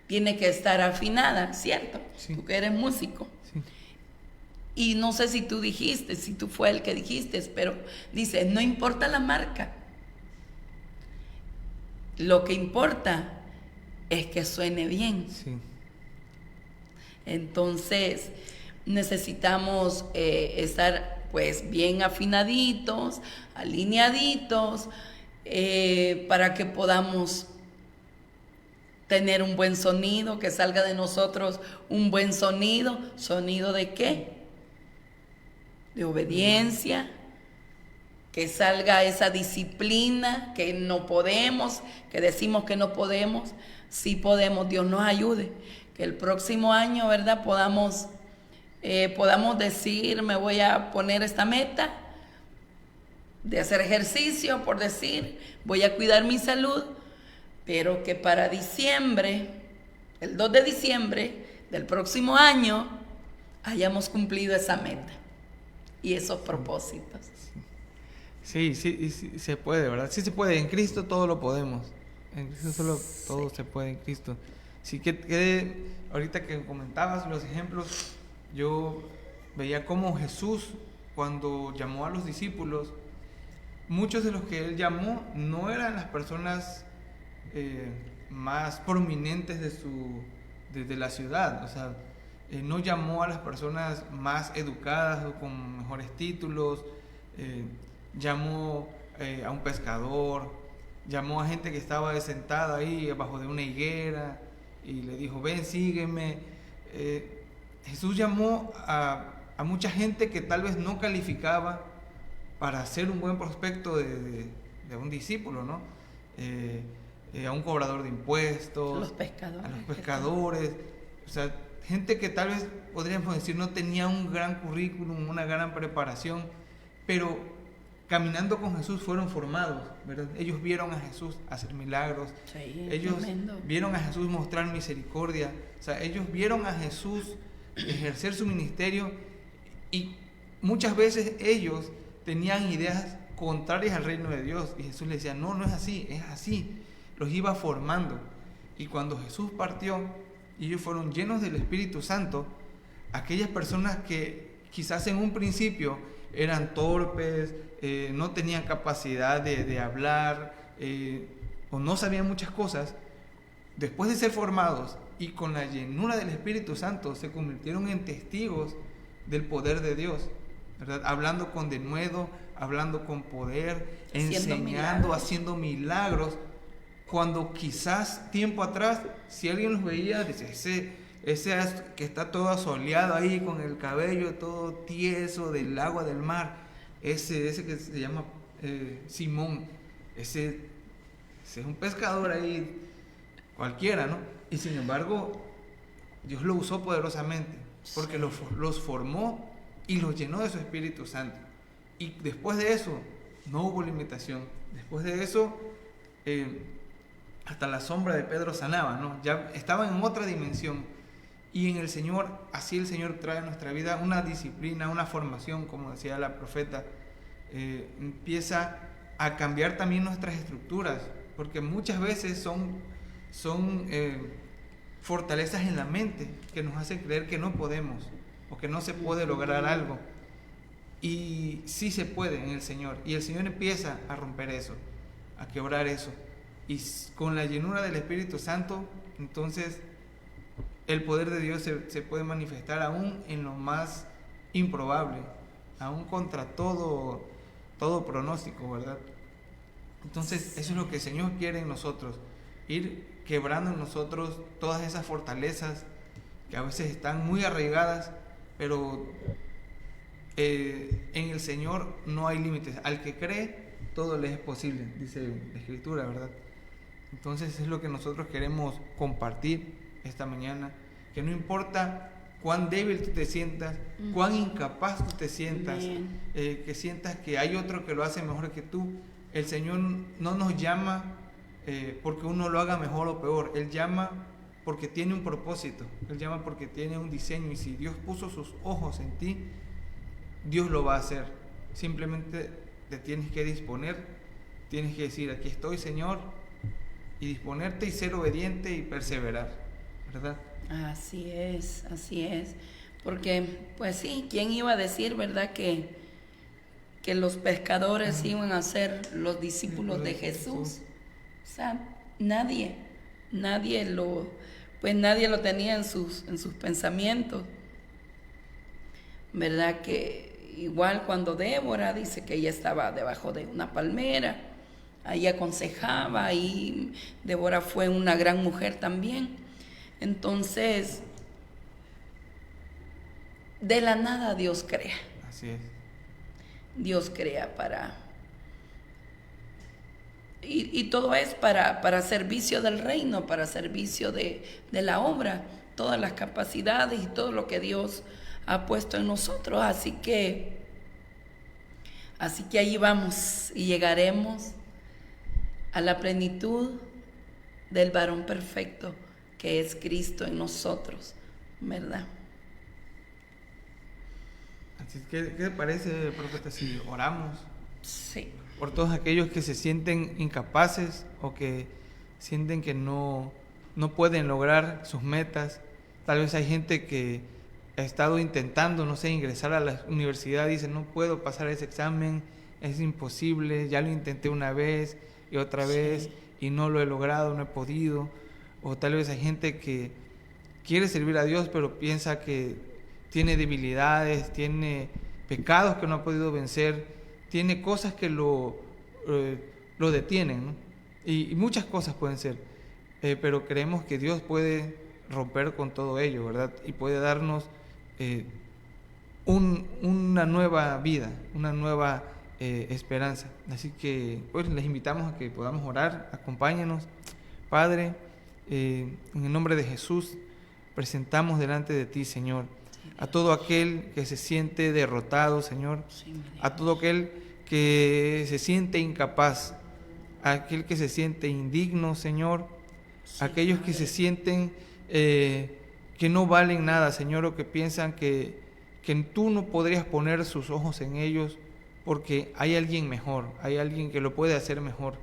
tiene que estar afinada, ¿cierto? Sí. Tú que eres músico. Sí. Y no sé si tú dijiste, si tú fue el que dijiste, pero dice, no importa la marca. Lo que importa es que suene bien. Sí. Entonces, necesitamos estar pues bien afinaditos, alineaditos, para que podamos tener un buen sonido, que salga de nosotros un buen sonido. ¿Sonido de qué? De obediencia, que salga esa disciplina, que no podemos, que decimos que no podemos. Sí podemos, Dios nos ayude, que el próximo año, ¿verdad?, podamos decir, me voy a poner esta meta de hacer ejercicio, por decir, voy a cuidar mi salud, pero que para diciembre, el 2 de diciembre del próximo año, hayamos cumplido esa meta y esos propósitos. Sí, se puede, ¿verdad? Sí se puede, en Cristo todo lo podemos. En Cristo todo se puede en Cristo. Sí que ahorita que comentabas los ejemplos, yo veía cómo Jesús, cuando llamó a los discípulos, muchos de los que Él llamó no eran las personas más prominentes de la ciudad. O sea, no llamó a las personas más educadas o con mejores títulos, llamó a un pescador, llamó a gente que estaba sentada ahí abajo de una higuera y le dijo, ven, sígueme. Jesús llamó a mucha gente que tal vez no calificaba para ser un buen prospecto de un discípulo, ¿no? A un cobrador de impuestos, a los pescadores, o sea, gente que tal vez podríamos decir no tenía un gran currículum, una gran preparación, pero caminando con Jesús fueron formados, ¿verdad? Ellos vieron a Jesús hacer milagros, Sí, ellos tremendo. vieron a Jesús mostrar misericordia, o sea, ellos vieron a Jesús ejercer su ministerio, y muchas veces ellos tenían ideas contrarias al reino de Dios, y Jesús les decía, no, no es así, es así. Los iba formando, y cuando Jesús partió y ellos fueron llenos del Espíritu Santo, aquellas personas que quizás en un principio eran torpes, no tenían capacidad de hablar, o no sabían muchas cosas, después de ser formados y con la llenura del Espíritu Santo, se convirtieron en testigos del poder de Dios, ¿verdad? Hablando con denuedo, hablando con poder, enseñando, haciendo milagros, cuando quizás tiempo atrás, si alguien los veía, dice, ese que está todo asoleado ahí, con el cabello todo tieso del agua del mar, ese que se llama Simón, ese es un pescador ahí cualquiera, ¿no? Y sin embargo, Dios lo usó poderosamente, porque los formó y los llenó de su Espíritu Santo. Y después de eso, no hubo limitación. Después de eso, hasta la sombra de Pedro sanaba, ¿no? Ya estaban en otra dimensión. Y en el Señor, así el Señor trae a nuestra vida una disciplina, una formación, como decía la profeta. Empieza a cambiar también nuestras estructuras, porque muchas veces son fortalezas en la mente que nos hacen creer que no podemos o que no se puede lograr algo. Y sí se puede en el Señor. Y el Señor empieza a romper eso, a quebrar eso. Y con la llenura del Espíritu Santo, entonces el poder de Dios se puede manifestar aún en lo más improbable, aún contra todo pronóstico, ¿verdad? Entonces eso es lo que el Señor quiere en nosotros, ir quebrando en nosotros todas esas fortalezas que a veces están muy arraigadas, pero en el Señor no hay límites. Al que cree, todo le es posible, dice la Escritura, ¿verdad? Entonces es lo que nosotros queremos compartir esta mañana, que no importa cuán débil tú te sientas, cuán incapaz tú te sientas, que sientas que hay otro que lo hace mejor que tú, el Señor no nos llama porque uno lo haga mejor o peor. Él llama porque tiene un propósito, Él llama porque tiene un diseño, y si Dios puso sus ojos en ti, Dios lo va a hacer. Simplemente te tienes que disponer, tienes que decir, aquí estoy, Señor, y disponerte y ser obediente y perseverar, ¿verdad? Así es, porque pues sí, ¿quién iba a decir, verdad, que los pescadores iban a ser los discípulos de Jesús? O sea, nadie lo tenía en sus pensamientos, verdad, que igual cuando Débora dice que ella estaba debajo de una palmera, ahí aconsejaba, y Débora fue una gran mujer también. Entonces, de la nada Dios crea. Así es. Dios crea y todo es para servicio del reino, para servicio de la obra, todas las capacidades y todo lo que Dios ha puesto en nosotros. Así que ahí vamos y llegaremos a la plenitud del varón perfecto, que es Cristo en nosotros, ¿verdad? Así que, ¿qué te parece, profeta, si oramos? Sí. Por todos aquellos que se sienten incapaces o que sienten que no pueden lograr sus metas. Tal vez hay gente que ha estado intentando, no sé, ingresar a la universidad, dice, no puedo pasar ese examen, es imposible, ya lo intenté una vez y otra vez y no lo he logrado, no he podido. O tal vez hay gente que quiere servir a Dios, pero piensa que tiene debilidades, tiene pecados que no ha podido vencer, tiene cosas que lo detienen, ¿no? Y muchas cosas pueden ser, pero creemos que Dios puede romper con todo ello, ¿verdad? Y puede darnos una nueva vida, una nueva esperanza. Así que pues les invitamos a que podamos orar. Acompáñenos. Padre, en el nombre de Jesús presentamos delante de ti, Señor, a todo aquel que se siente derrotado, Señor, a todo aquel que se siente incapaz, aquel que se siente indigno, Señor, aquellos que se sienten que no valen nada, Señor, o que piensan que tú no podrías poner sus ojos en ellos porque hay alguien mejor, hay alguien que lo puede hacer mejor.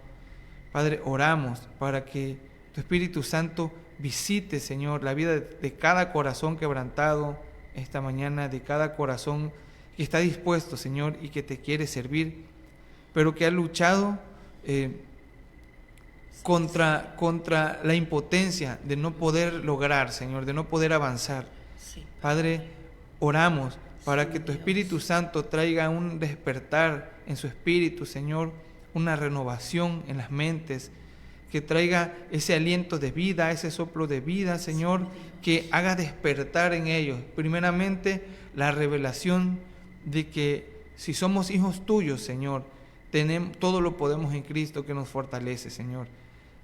Padre, oramos para que tu Espíritu Santo visite, Señor, la vida de cada corazón quebrantado esta mañana, de cada corazón que está dispuesto, Señor, y que te quiere servir, pero que ha luchado contra la impotencia de no poder lograr, Señor, de no poder avanzar. Padre, oramos para que tu Espíritu Santo traiga un despertar en su espíritu, Señor, una renovación en las mentes, que traiga ese aliento de vida, ese soplo de vida, Señor, que haga despertar en ellos, primeramente, la revelación de que si somos hijos tuyos, Señor, todo lo podemos en Cristo que nos fortalece, Señor.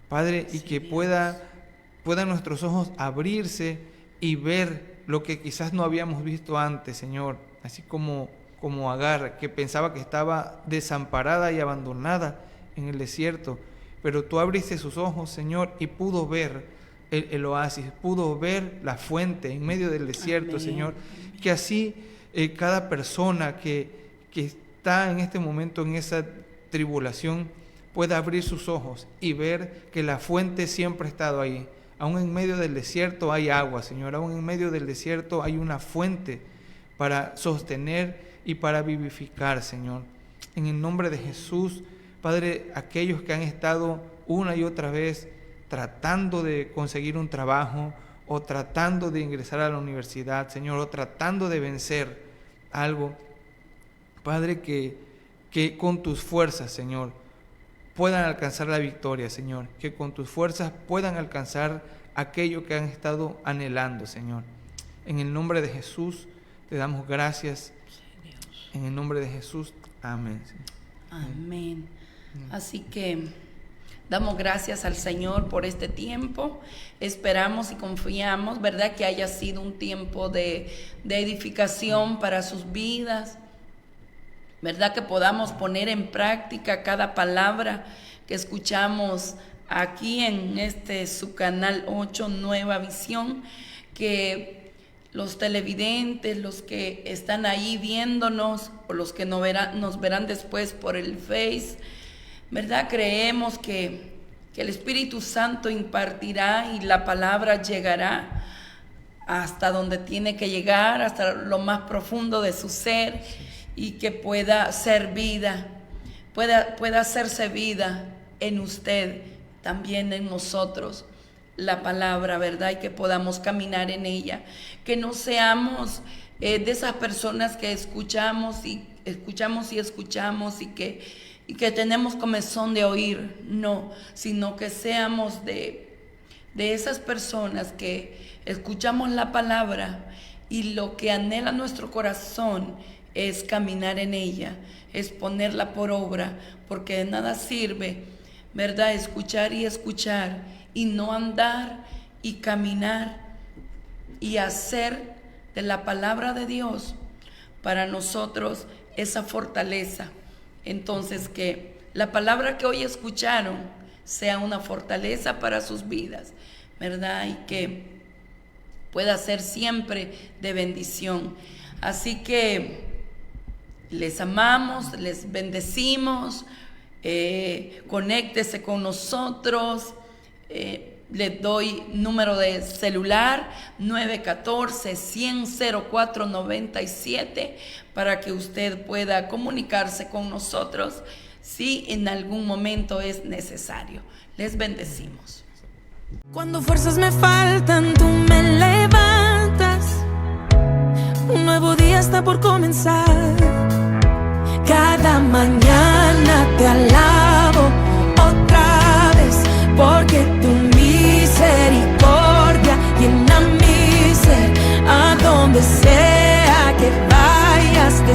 Padre, y que puedan nuestros ojos abrirse y ver lo que quizás no habíamos visto antes, Señor, así como Agar, que pensaba que estaba desamparada y abandonada en el desierto, pero tú abriste sus ojos, Señor, y pudo ver el oasis, pudo ver la fuente en medio del desierto. Amén. Señor, que así cada persona que está en este momento en esa tribulación pueda abrir sus ojos y ver que la fuente siempre ha estado ahí. Aún en medio del desierto hay agua, Señor, aún en medio del desierto hay una fuente para sostener y para vivificar, Señor. En el nombre de Jesús, Padre, aquellos que han estado una y otra vez tratando de conseguir un trabajo o tratando de ingresar a la universidad, Señor, o tratando de vencer algo, Padre, que con tus fuerzas, Señor, puedan alcanzar la victoria, Señor, que con tus fuerzas puedan alcanzar aquello que han estado anhelando, Señor. En el nombre de Jesús te damos gracias. En el nombre de Jesús, amén. Amén. Así que damos gracias al Señor por este tiempo. Esperamos y confiamos, ¿verdad?, que haya sido un tiempo de edificación para sus vidas, ¿verdad?, que podamos poner en práctica cada palabra que escuchamos aquí en su canal 8, Nueva Visión, que los televidentes, los que están ahí viéndonos o los que nos verán después por el Face, ¿verdad? Creemos que el Espíritu Santo impartirá y la palabra llegará hasta donde tiene que llegar, hasta lo más profundo de su ser, y que pueda ser vida, pueda hacerse vida en usted, también en nosotros, la palabra, ¿verdad? Y que podamos caminar en ella, que no seamos de esas personas que escuchamos y que tenemos comezón de oír, no, sino que seamos de esas personas que escuchamos la palabra y lo que anhela nuestro corazón es caminar en ella, es ponerla por obra, porque de nada sirve, ¿verdad?, escuchar y no andar y caminar y hacer de la palabra de Dios para nosotros esa fortaleza. Entonces, que la palabra que hoy escucharon sea una fortaleza para sus vidas, ¿verdad?, y que pueda ser siempre de bendición. Así que les amamos, les bendecimos, conéctese con nosotros. Les doy número de celular 914-100-0497 para que usted pueda comunicarse con nosotros si en algún momento es necesario. Les bendecimos. Cuando fuerzas me faltan, tú me levantas. Un nuevo día está por comenzar. Cada mañana te alabo otra vez, porque tu misericordia llena mi ser. A donde sea que vayas, te